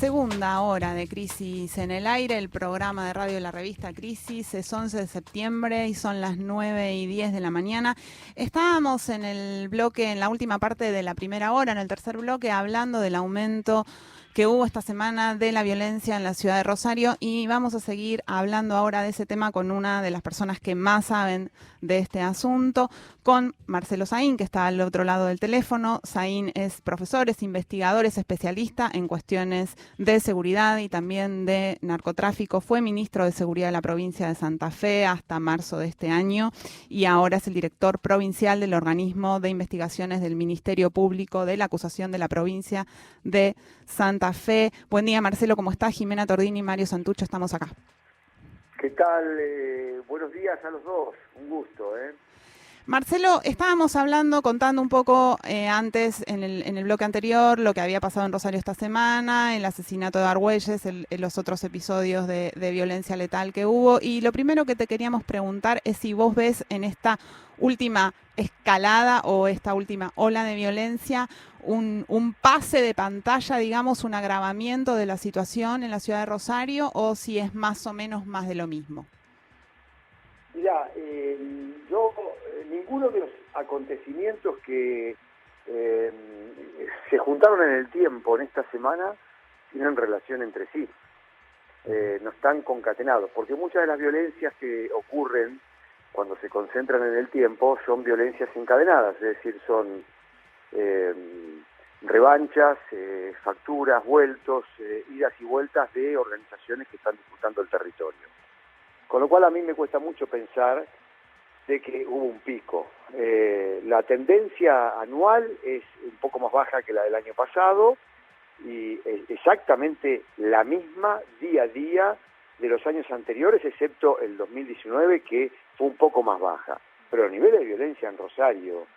segunda hora de Crisis en el Aire, el programa de radio de la revista Crisis. Es 11 de septiembre y son las 9:10 de la mañana. Estábamos en el bloque, en la última parte de la primera hora, en el tercer bloque, hablando del aumento que hubo esta semana de la violencia en la ciudad de Rosario, y vamos a seguir hablando ahora de ese tema con una de las personas que más saben de este asunto, con Marcelo Saín, que está al otro lado del teléfono. Saín es profesor, es investigador, es especialista en cuestiones de seguridad y también de narcotráfico. Fue ministro de Seguridad de la provincia de Santa Fe hasta marzo de este año y ahora es el director provincial del organismo de investigaciones del Ministerio Público de la acusación de la provincia de Santa Fe. Buen día, Marcelo, ¿cómo estás? Jimena Tordini y Mario Santucho, estamos acá. ¿Qué tal? Buenos días a los dos, un gusto. Marcelo, estábamos contando un poco antes, en el bloque anterior, lo que había pasado en Rosario esta semana, el asesinato de Argüelles, los otros episodios de violencia letal que hubo. Y lo primero que te queríamos preguntar es si vos ves en esta última escalada o esta última ola de violencia un pase de pantalla, digamos, un agravamiento de la situación en la ciudad de Rosario, o si es más o menos más de lo mismo. Mirá, ninguno de los acontecimientos que se juntaron en el tiempo en esta semana tienen relación entre sí, no están concatenados, porque muchas de las violencias que ocurren cuando se concentran en el tiempo son violencias encadenadas, es decir, son revanchas, facturas, vueltos, idas y vueltas de organizaciones que están disputando el territorio. Con lo cual a mí me cuesta mucho pensar de que hubo un pico. La tendencia anual es un poco más baja que la del año pasado y exactamente la misma día a día de los años anteriores, excepto el 2019, que fue un poco más baja. Pero los niveles de violencia en Rosario,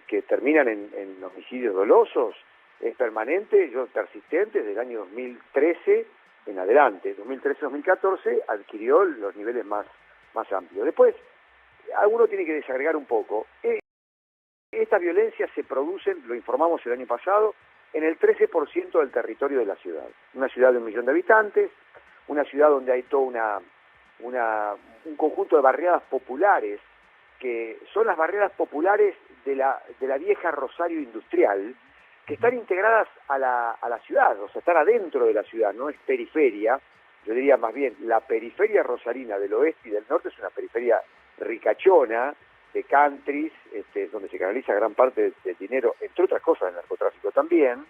que terminan en homicidios dolosos, es permanente, persistente desde el año 2013 en adelante. 2013-2014 adquirió los niveles más amplios. Después, alguno tiene que desagregar un poco. Estas violencias se producen, lo informamos el año pasado, en el 13% del territorio de la ciudad. Una ciudad de 1 millón de habitantes, una ciudad donde hay todo un conjunto de barriadas populares, que son las barriadas populares de la vieja Rosario industrial, que están integradas a la ciudad, o sea, están adentro de la ciudad, no es periferia. Yo diría más bien, la periferia rosarina del oeste y del norte es una periferia ricachona, de countries, donde se canaliza gran parte del dinero, entre otras cosas, el narcotráfico también.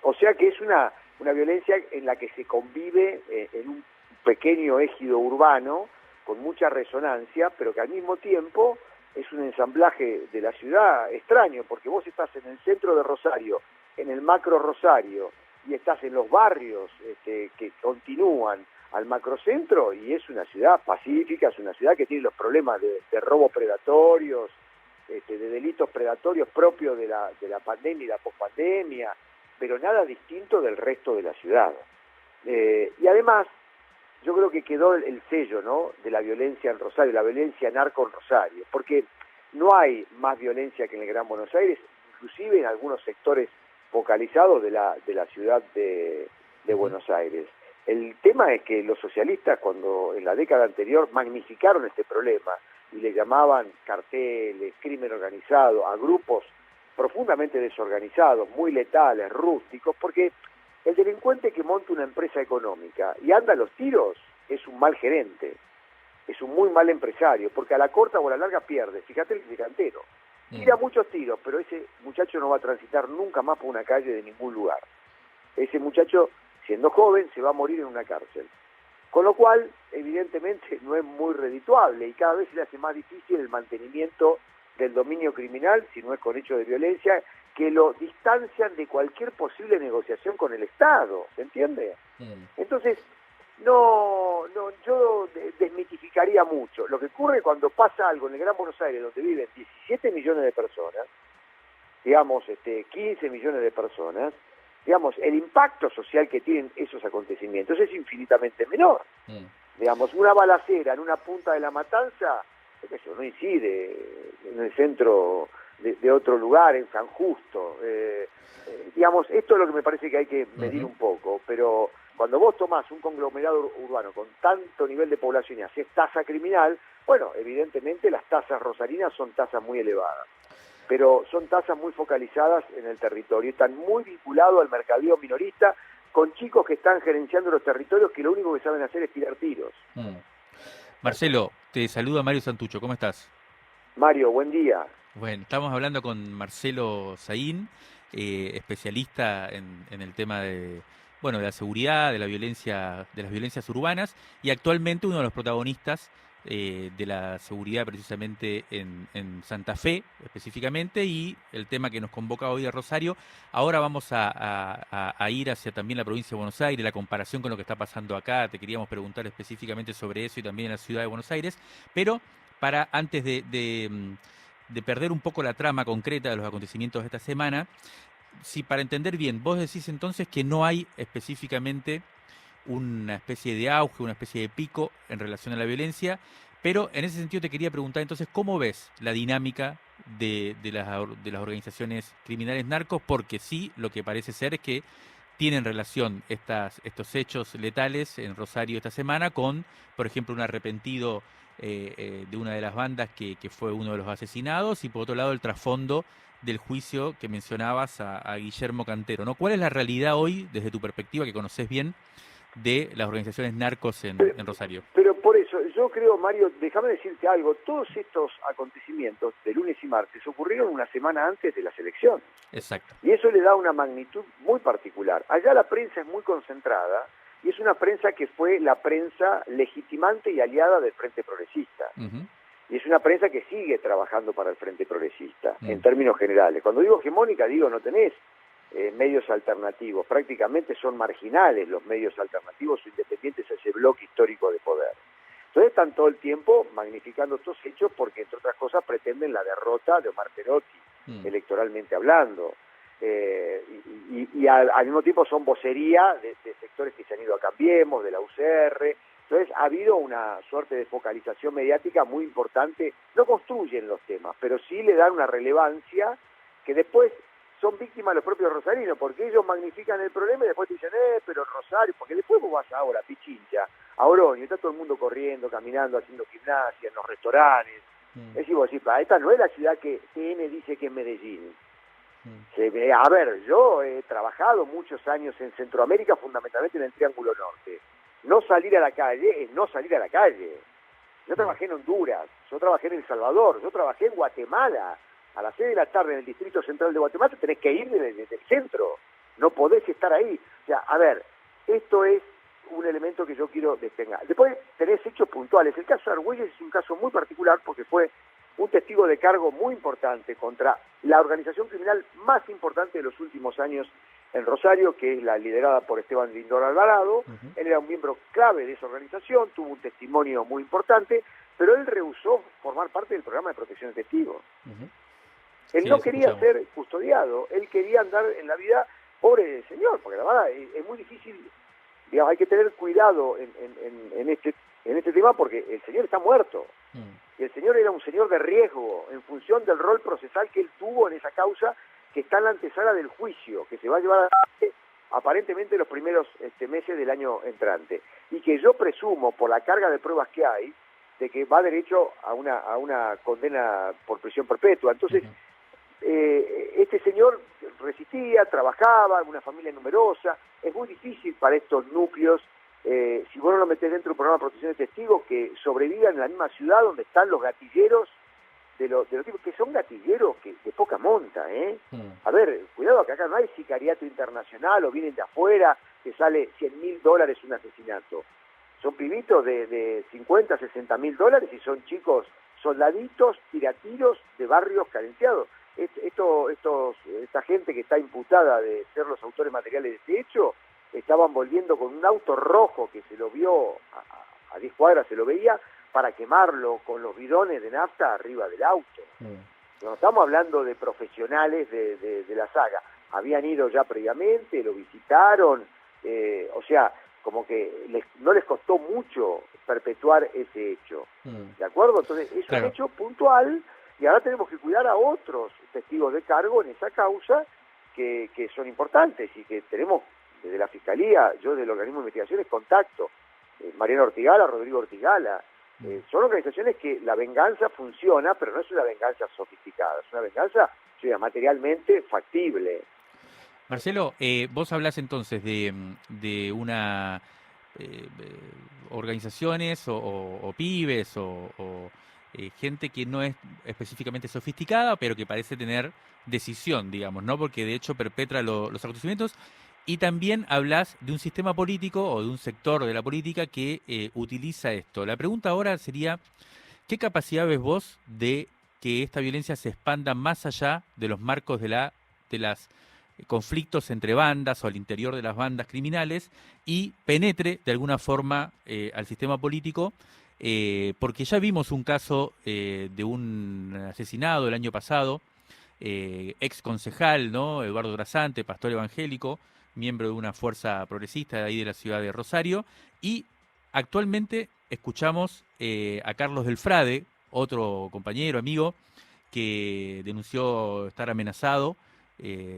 O sea que es una violencia en la que se convive en un pequeño ejido urbano, con mucha resonancia, pero que al mismo tiempo es un ensamblaje de la ciudad extraño, porque vos estás en el centro de Rosario, en el macro Rosario, y estás en los barrios que continúan al macrocentro, y es una ciudad pacífica, es una ciudad que tiene los problemas de robos predatorios, de delitos predatorios propios de la pandemia y la pospandemia, pero nada distinto del resto de la ciudad. Y además, yo creo que quedó el sello, ¿no?, de la violencia en Rosario, la violencia narco en Rosario, porque no hay más violencia que en el Gran Buenos Aires, inclusive en algunos sectores focalizados de la ciudad de Buenos Aires. El tema es que los socialistas, cuando en la década anterior magnificaron este problema y le llamaban carteles, crimen organizado, a grupos profundamente desorganizados, muy letales, rústicos, porque el delincuente que monta una empresa económica y anda a los tiros es un mal gerente, es un muy mal empresario, porque a la corta o a la larga pierde. Fíjate el cantero, tira muchos tiros, pero ese muchacho no va a transitar nunca más por una calle de ningún lugar. Ese muchacho, siendo joven, se va a morir en una cárcel. Con lo cual, evidentemente, no es muy redituable y cada vez se le hace más difícil el mantenimiento del dominio criminal, si no es con hechos de violencia, que lo distancian de cualquier posible negociación con el Estado, ¿se entiende? Entonces, yo desmitificaría mucho. Lo que ocurre cuando pasa algo en el Gran Buenos Aires, donde viven 17 millones de personas, digamos, 15 millones de personas, digamos, el impacto social que tienen esos acontecimientos es infinitamente menor. Digamos, una balacera en una punta de La Matanza, eso no incide en el centro de otro lugar, en San Justo. Digamos, esto es lo que me parece que hay que medir un poco, pero cuando vos tomás un conglomerado urbano con tanto nivel de población y haces tasa criminal, bueno, evidentemente las tasas rosarinas son tasas muy elevadas, pero son tasas muy focalizadas en el territorio, están muy vinculados al mercadeo minorista, con chicos que están gerenciando los territorios que lo único que saben hacer es tirar tiros. Marcelo, te saluda Mario Santucho, ¿cómo estás? Mario, buen día. Bueno, estamos hablando con Marcelo Saín, especialista en el tema de, bueno, de la seguridad, de la violencia, de las violencias urbanas, y actualmente uno de los protagonistas de la seguridad precisamente en Santa Fe, específicamente, y el tema que nos convoca hoy a Rosario. Ahora vamos a ir hacia también la provincia de Buenos Aires, la comparación con lo que está pasando acá. Te queríamos preguntar específicamente sobre eso y también en la ciudad de Buenos Aires, pero para antes de perder un poco la trama concreta de los acontecimientos de esta semana, si para entender bien, vos decís entonces que no hay específicamente una especie de auge, una especie de pico en relación a la violencia, pero en ese sentido te quería preguntar entonces, ¿cómo ves la dinámica de las organizaciones criminales narcos? Porque sí, lo que parece ser es que tienen relación estos hechos letales en Rosario esta semana con, por ejemplo, un arrepentido de una de las bandas que fue uno de los asesinados, y por otro lado el trasfondo del juicio que mencionabas a Guillermo Cantero, ¿no? ¿Cuál es la realidad hoy, desde tu perspectiva, que conoces bien, de las organizaciones narcos en Rosario? Pero por eso, yo creo, Mario, déjame decirte algo, todos estos acontecimientos de lunes y martes ocurrieron una semana antes de las elecciones. Exacto. Y eso le da una magnitud muy particular. Allá la prensa es muy concentrada, y es una prensa que fue la prensa legitimante y aliada del Frente Progresista. Y es una prensa que sigue trabajando para el Frente Progresista, en términos generales. Cuando digo hegemónica, digo no tenés medios alternativos, prácticamente son marginales los medios alternativos o independientes a ese bloque histórico de poder. Entonces están todo el tiempo magnificando estos hechos porque, entre otras cosas, pretenden la derrota de Omar Perotti, electoralmente hablando. Y al mismo tiempo son vocería de sectores que se han ido a Cambiemos, de la UCR. Entonces ha habido una suerte de focalización mediática muy importante. No construyen los temas, pero sí le dan una relevancia que después son víctimas los propios rosarinos, porque ellos magnifican el problema y después te dicen, pero Rosario, porque después vos vas ahora a Pichincha, a Oroño, está todo el mundo corriendo, caminando, haciendo gimnasia, en los restaurantes. Es decir, vos decís, esta no es la ciudad que TN dice que es Medellín. A ver, yo he trabajado muchos años en Centroamérica, fundamentalmente en el Triángulo Norte. No salir a la calle es no salir a la calle. Yo trabajé en Honduras, yo trabajé en El Salvador, yo trabajé en Guatemala. A las 6 de la tarde en el Distrito Central de Guatemala tenés que ir desde el centro, no podés estar ahí. O sea, a ver, esto es un elemento que yo quiero destacar. Después tenés hechos puntuales. El caso de Argüelles es un caso muy particular porque fue un testigo de cargo muy importante contra la organización criminal más importante de los últimos años en Rosario, que es la liderada por Esteban Lindor Alvarado. Él era un miembro clave de esa organización, tuvo un testimonio muy importante, pero él rehusó formar parte del programa de protección de testigos. Él no quería ser custodiado, él quería andar en la vida, pobre señor, porque la verdad es muy difícil, digamos, hay que tener cuidado en este tema porque el señor está muerto. Y el señor era un señor de riesgo en función del rol procesal que él tuvo en esa causa que está en la antesala del juicio, que se va a llevar adelante aparentemente los primeros meses del año entrante. Y que yo presumo, por la carga de pruebas que hay, de que va derecho a una condena por prisión perpetua. Entonces, este señor resistía, trabajaba, una familia numerosa. Es muy difícil para estos núcleos, si vos no lo metés dentro de un programa de protección de testigos, que sobrevivan en la misma ciudad donde están los gatilleros de los tipos que son gatilleros de poca monta, A ver, cuidado que acá no hay sicariato internacional o vienen de afuera que sale $100.000 un asesinato. Son pibitos de 50, $60.000 y son chicos soldaditos, tiratiros de barrios carenciados. Esta gente que está imputada de ser los autores materiales de este hecho, estaban volviendo con un auto rojo que se lo vio a 10 cuadras, se lo veía, para quemarlo con los bidones de nafta arriba del auto. No estamos hablando de profesionales de la saga. Habían ido ya previamente, lo visitaron, o sea, como que no les costó mucho perpetuar ese hecho. ¿De acuerdo? Entonces es un hecho puntual Y ahora tenemos que cuidar a otros testigos de cargo en esa causa que son importantes y que tenemos desde la Fiscalía, yo del organismo de investigaciones, contacto. Mariano Ortigala, Rodrigo Ortigala. Son organizaciones que la venganza funciona, pero no es una venganza sofisticada, es una venganza materialmente factible. Marcelo, vos hablás entonces de una organizaciones o pibes o gente que no es específicamente sofisticada, pero que parece tener decisión, digamos, ¿no? Porque de hecho perpetra los acontecimientos. Y también hablas de un sistema político o de un sector de la política que utiliza esto. La pregunta ahora sería, ¿qué capacidad ves vos de que esta violencia se expanda más allá de los marcos de las conflictos entre bandas o al interior de las bandas criminales y penetre de alguna forma al sistema político? Porque ya vimos un caso de un asesinado el año pasado, ex concejal, ¿no? Eduardo Brazante, pastor evangélico, miembro de una fuerza progresista de ahí de la ciudad de Rosario, y actualmente escuchamos a Carlos del Frade, otro compañero, amigo, que denunció estar amenazado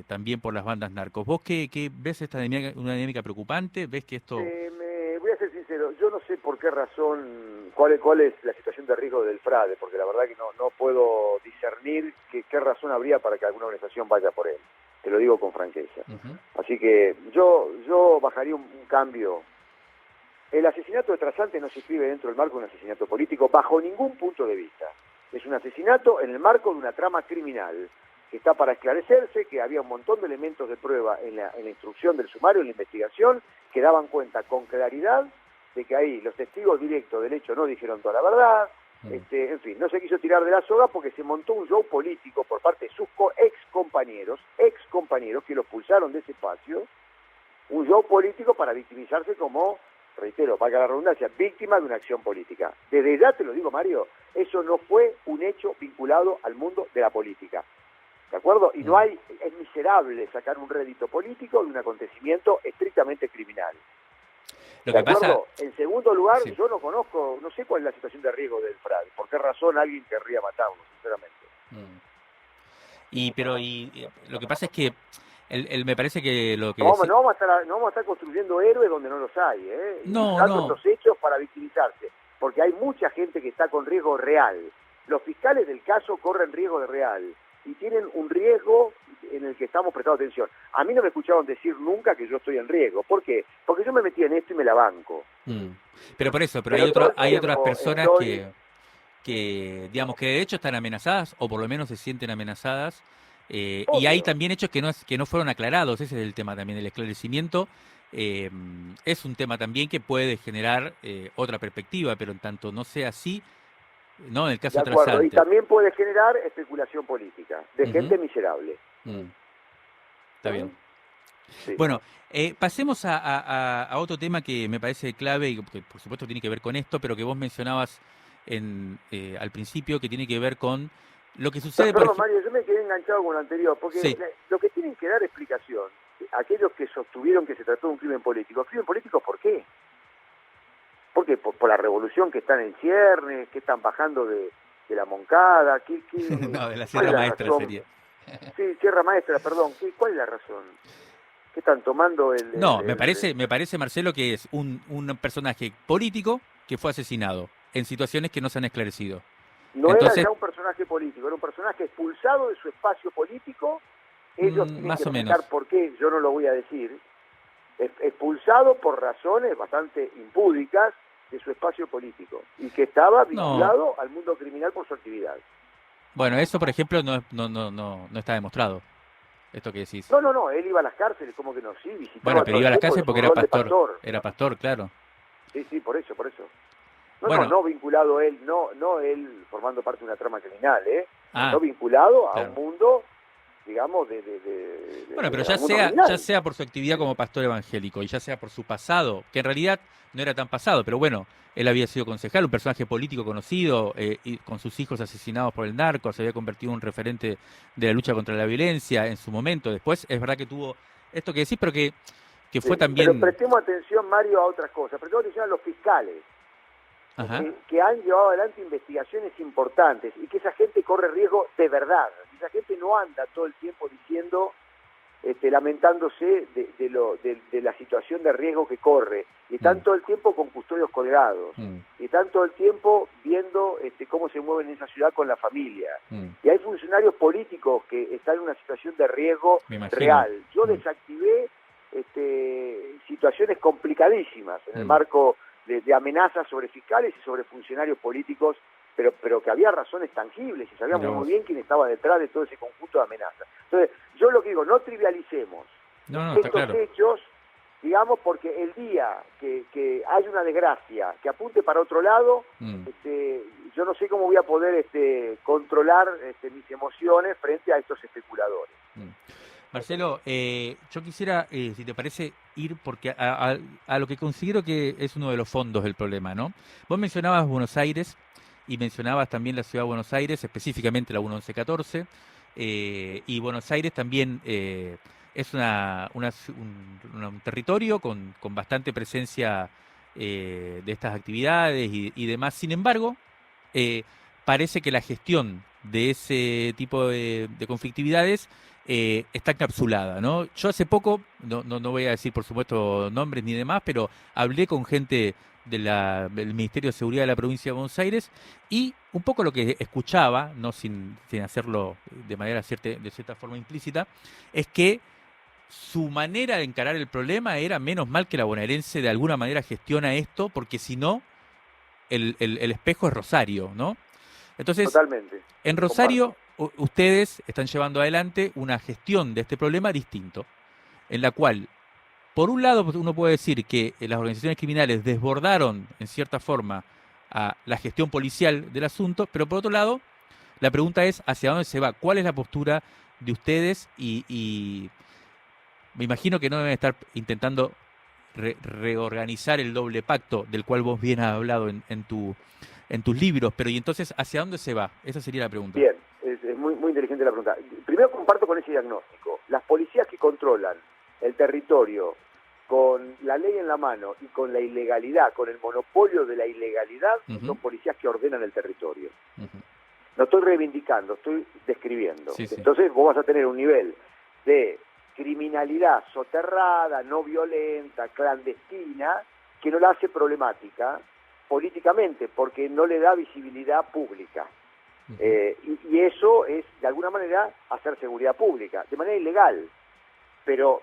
también por las bandas narcos. ¿Vos qué ves esta una dinámica preocupante? ¿Ves que esto...? Voy a ser sincero, yo no sé por qué razón, cuál es la situación de riesgo del Frade, porque la verdad que no puedo discernir qué razón habría para que alguna organización vaya por él. Te lo digo con franqueza. Así que yo bajaría un cambio. El asesinato de Trasante no se inscribe dentro del marco de un asesinato político bajo ningún punto de vista. Es un asesinato en el marco de una trama criminal que está para esclarecerse, que había un montón de elementos de prueba en la instrucción del sumario, en la investigación, que daban cuenta con claridad de que ahí los testigos directos del hecho no dijeron toda la verdad. En fin, no se quiso tirar de la soga porque se montó un show político por parte de sus ex compañeros que lo expulsaron de ese espacio, un show político para victimizarse como, reitero, valga la redundancia, víctima de una acción política. Desde ya te lo digo, Mario, eso no fue un hecho vinculado al mundo de la política, ¿de acuerdo? Y es miserable sacar un rédito político de un acontecimiento estrictamente criminal. Lo que pasa... En segundo lugar, sí, yo no sé cuál es la situación de riesgo del Frade, por qué razón alguien querría matarlo, sinceramente. Pero lo que pasa es que me parece que lo que... No vamos a estar construyendo héroes donde no los hay, usando estos hechos para victimizarse, porque hay mucha gente que está con riesgo real. Los fiscales del caso corren riesgo de real y tienen un riesgo en el que estamos prestando atención. A mí no me escucharon decir nunca que yo estoy en riesgo. ¿Por qué? Porque yo me metí en esto y me la banco. Pero por eso, hay otras personas que digamos que de hecho están amenazadas o por lo menos se sienten amenazadas y hay también hechos que no fueron aclarados. Ese es el tema también, el esclarecimiento es un tema también que puede generar otra perspectiva, pero en tanto no sea así, no, en el caso de Trasante. Y también puede generar especulación política de gente miserable. Está bien. Sí. Bueno, pasemos a otro tema que me parece clave y que por supuesto tiene que ver con esto, pero que vos mencionabas al principio, que tiene que ver con lo que sucede... Perdón, Mario, yo me quedé enganchado con lo anterior, porque sí, lo que tienen que dar explicación, aquellos que sostuvieron que se trató de un crimen político ¿por qué? ¿Por qué? ¿Por la revolución que están en ciernes, que están bajando de la Moncada? No, de la Sierra Maestra sería. Sí, Sierra Maestra, perdón. ¿Cuál es la razón? ¿Qué están tomando el...? Me parece, Marcelo, que es un personaje político que fue asesinado en situaciones que no se han esclarecido. Entonces, era ya un personaje político, era un personaje expulsado de su espacio político. Ellos tienen que explicar por qué, yo no lo voy a decir. Expulsado por razones bastante impúdicas de su espacio político y que estaba vinculado al mundo criminal por su actividad. Bueno, eso por ejemplo no está demostrado, esto que decís. No, él iba a las cárceles, como que no, sí, visitaba. Bueno, pero iba a las cárceles porque era pastor, claro. Sí, por eso. No vinculado él, no él formando parte de una trama criminal, no vinculado a un mundo, digamos, bueno, pero ya sea por su actividad como pastor evangélico y ya sea por su pasado, que en realidad no era tan pasado, pero bueno, él había sido concejal, un personaje político conocido, y con sus hijos asesinados por el narco, se había convertido en un referente de la lucha contra la violencia en su momento. Después es verdad que tuvo esto que decís, pero que fue también... Pero prestemos atención, Mario, a otras cosas. Prestemos atención a los fiscales. Ajá. Que han llevado adelante investigaciones importantes y que esa gente corre riesgo de verdad. Esa gente no anda todo el tiempo diciendo, lamentándose de la situación de riesgo que corre, y están todo el tiempo con custodios colgados, y están todo el tiempo viendo cómo se mueven en esa ciudad con la familia. Y hay funcionarios políticos que están en una situación de riesgo real. Yo desactivé situaciones complicadísimas en el marco de amenazas sobre fiscales y sobre funcionarios políticos, pero que había razones tangibles y sabíamos muy bien quién estaba detrás de todo ese conjunto de amenazas. Entonces, yo lo que digo, no trivialicemos estos hechos, digamos, porque el día que hay una desgracia que apunte para otro lado, yo no sé cómo voy a poder controlar mis emociones frente a estos especuladores. Marcelo, yo quisiera, si te parece, ir porque a lo que considero que es uno de los fondos del problema, ¿no? Vos mencionabas Buenos Aires y mencionabas también la ciudad de Buenos Aires, específicamente la 1114, y Buenos Aires también es un territorio con bastante presencia de estas actividades y demás. Sin embargo, parece que la gestión de ese tipo de conflictividades está encapsulada, ¿no? Yo hace poco, no voy a decir por supuesto nombres ni demás, pero hablé con gente del Ministerio de Seguridad de la provincia de Buenos Aires y un poco lo que escuchaba, no sin hacerlo de manera de cierta forma implícita, es que su manera de encarar el problema era menos mal que la bonaerense de alguna manera gestiona esto, porque si no, el espejo es Rosario, ¿no? Entonces, totalmente. En Rosario, ustedes están llevando adelante una gestión de este problema distinto, en la cual, por un lado, uno puede decir que las organizaciones criminales desbordaron, en cierta forma, a la gestión policial del asunto, pero por otro lado, la pregunta es hacia dónde se va, cuál es la postura de ustedes y me imagino que no deben estar intentando reorganizar el doble pacto del cual vos bien has hablado en tus libros, pero ¿y entonces hacia dónde se va? Esa sería la pregunta. Bien, es muy, muy inteligente la pregunta. Primero comparto con ese diagnóstico. Las policías que controlan el territorio con la ley en la mano y con la ilegalidad, con el monopolio de la ilegalidad, son policías que ordenan el territorio. No estoy reivindicando, estoy describiendo. Sí. Entonces vos vas a tener un nivel de criminalidad soterrada, no violenta, clandestina, que no la hace problemática políticamente, porque no le da visibilidad pública. Y eso es, de alguna manera, hacer seguridad pública, de manera ilegal. Pero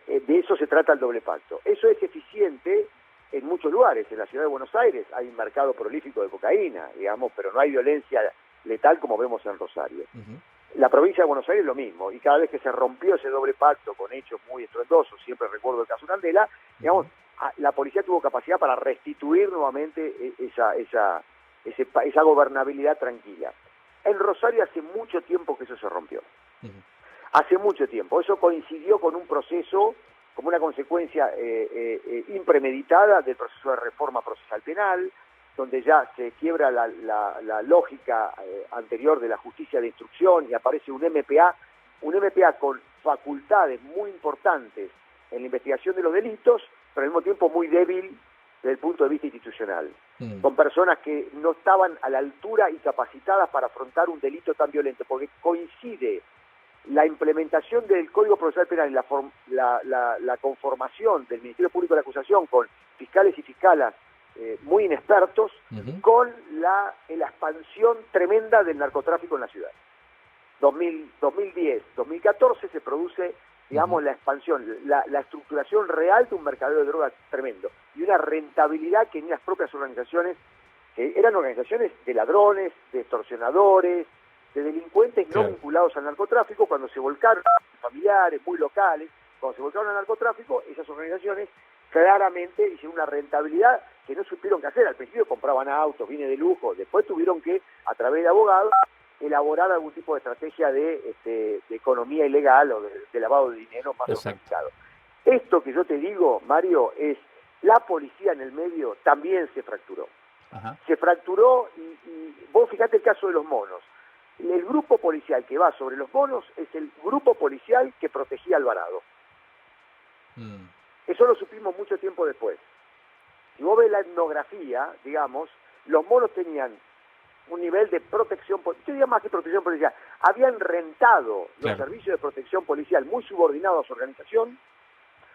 de eso se trata el doble pacto. Eso es eficiente en muchos lugares. En la ciudad de Buenos Aires hay un mercado prolífico de cocaína, digamos, pero no hay violencia letal como vemos en Rosario. La provincia de Buenos Aires lo mismo, y cada vez que se rompió ese doble pacto con hechos muy estruendosos, siempre recuerdo el caso Candela, digamos, la policía tuvo capacidad para restituir nuevamente esa gobernabilidad tranquila. En Rosario hace mucho tiempo que eso se rompió. Hace mucho tiempo. Eso coincidió con un proceso, como una consecuencia impremeditada del proceso de reforma procesal penal, donde ya se quiebra la lógica anterior de la justicia de instrucción y aparece un MPA con facultades muy importantes en la investigación de los delitos, pero al mismo tiempo muy débil desde el punto de vista institucional, con personas que no estaban a la altura y capacitadas para afrontar un delito tan violento, porque coincide la implementación del Código Procesal Penal y la conformación del Ministerio Público de la Acusación con fiscales y fiscalas muy inexpertos, con la expansión tremenda del narcotráfico en la ciudad. 2010, 2014 se produce, digamos, la expansión, la estructuración real de un mercadeo de drogas tremendo y una rentabilidad que ni las propias organizaciones, que eran organizaciones de ladrones, de extorsionadores, de delincuentes no vinculados al narcotráfico, cuando se volcaron, familiares, muy locales, cuando se volcaron al narcotráfico, esas organizaciones claramente hicieron una rentabilidad que no supieron qué hacer. Al principio compraban autos, bienes de lujo, después tuvieron que, a través de abogados, elaborar algún tipo de estrategia de economía ilegal o de lavado de dinero más sofisticado. Esto que yo te digo, Mario, es la policía en el medio también se fracturó. Se fracturó y vos fijate el caso de los monos. El grupo policial que va sobre los monos es el grupo policial que protegía a Alvarado. Eso lo supimos mucho tiempo después. si vos ves la etnografía, digamos, los monos tenían un nivel de protección, yo diría más que protección policial, habían rentado los servicios de protección policial muy subordinados a su organización.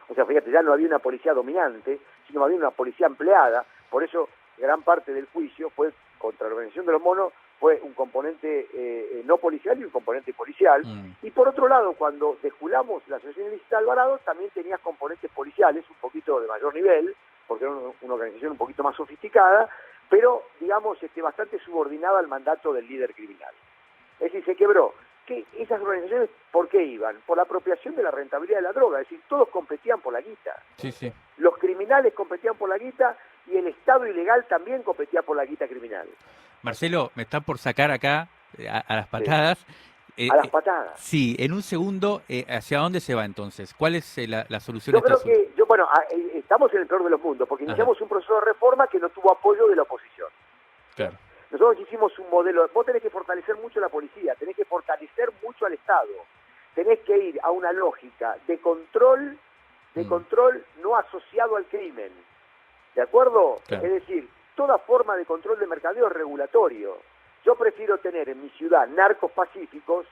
O sea, fíjate, ya no había una policía dominante, sino había una policía empleada. Por eso gran parte del juicio fue contra la organización de los monos, fue un componente no policial y un componente policial. Y por otro lado, cuando desjulamos la asociación ilícita Alvarado, también tenías componentes policiales, un poquito de mayor nivel, porque era una organización un poquito más sofisticada, pero, digamos, bastante subordinada al mandato del líder criminal. Es decir, se quebró. Esas organizaciones, ¿por qué iban? Por la apropiación de la rentabilidad de la droga, es decir, todos competían por la guita. Sí, sí. Los criminales competían por la guita y el Estado ilegal también competía por la guita criminal. Marcelo, me está por sacar acá a las patadas. Sí. A las patadas. Sí, en un segundo, ¿hacia dónde se va entonces? ¿Cuál es la solución? Yo creo que, estamos en el peor de los mundos, porque iniciamos un proceso de reforma que no tuvo apoyo de la oposición. Claro. Nosotros hicimos un modelo, vos tenés que fortalecer mucho la policía, tenés que fortalecer mucho al Estado, tenés que ir a una lógica de control no asociado al crimen, ¿de acuerdo? Claro. Es decir, toda forma de control de mercadeo es regulatorio. Yo prefiero tener en mi ciudad narcos pacíficos,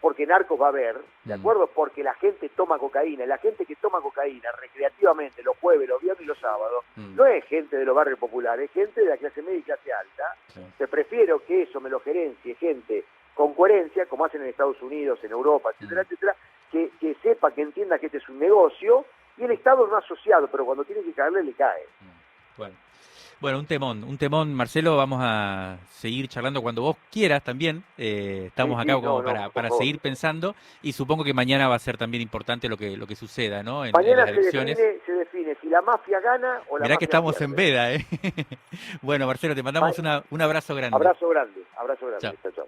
porque narcos va a haber, ¿de acuerdo? Porque la gente toma cocaína, y la gente que toma cocaína recreativamente los jueves, los viernes y los sábados, no es gente de los barrios populares, es gente de la clase media y clase alta. Te prefiero que eso me lo gerencie gente con coherencia, como hacen en Estados Unidos, en Europa, etcétera, etcétera, que sepa, que entienda que este es un negocio, y el Estado no asociado, pero cuando tiene que caerle, le cae. Bueno, un temón, Marcelo, vamos a seguir charlando cuando vos quieras también, estamos acá como para seguir pensando, y supongo que mañana va a ser también importante lo que suceda, ¿no? En las elecciones. Se define si la mafia gana o la Mirá mafia que estamos pierde. en veda, Bueno, Marcelo, te mandamos un abrazo grande. Abrazo grande. Chao. Chao.